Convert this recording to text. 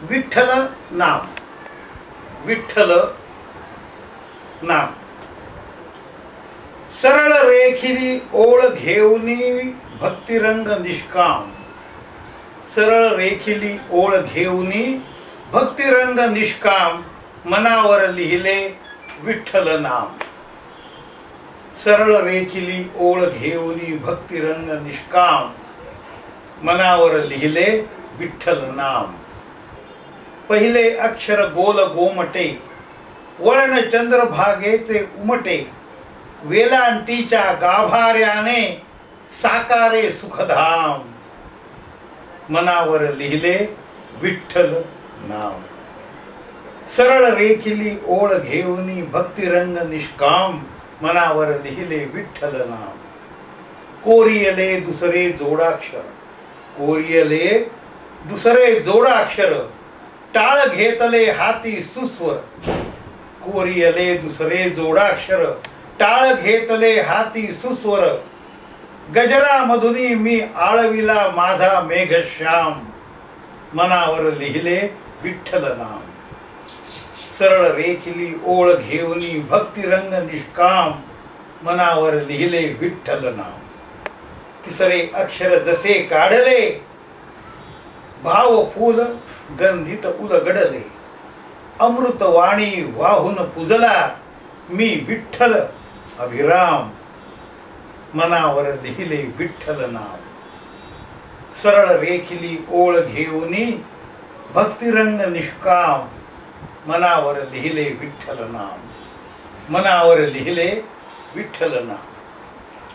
विठ्ठल नाम, विठ्ठल नाम सरळ रेखिली ओळ घेऊनी भक्तिरंग निष्काम, सरळ रेखिली ओळ घेऊनी भक्तिरंग निष्काम, मनावर लिहिले विठ्ठल नाम, सरळ रेखिली ओळ घेऊनी भक्तिरंग निष्काम, मनावर लिहिले विठ्ठल नाम. पहिले अक्षर गोल गोमटे, वळण चंद्रभागेचे उमटे, वेलांटीच्या गाभाऱ्याने साकारे सुखधाम, मनावर लिहिले विठ्ठल नाम. सरळ रेखिली ओळ घेऊनी भक्तिरंग निष्काम, मनावर लिहिले विठ्ठल नाम. कोरियले दुसरे जोडाक्षर, कोरियले दुसरे जोडाक्षर, टाळ घेतले हाती सुस्वर, कोरियले दुसरे जोडाक्षर, टाळ घेतले हाती सुस्वर, गजरा मधुनी मी आळविला माझा मेघश्याम, मनावर लिहिले विठ्ठल नाम. सरळ रेखिली ओळ घेऊनी भक्तिरंग निष्काम, मनावर लिहिले विठ्ठल नाम. तिसरे अक्षर जसे काढले, भाव फूल गंधित उलगडले, अमृतवाणी वाहून पुजला मी विठ्ठल अभिराम, मनावर लिहिले विठ्ठल नाम. सरळ रेखिली ओळ घेऊनी भक्तिरंग निष्काम, मनावर लिहिले विठ्ठल नाम, मनावर लिहिले विठ्ठल नाम.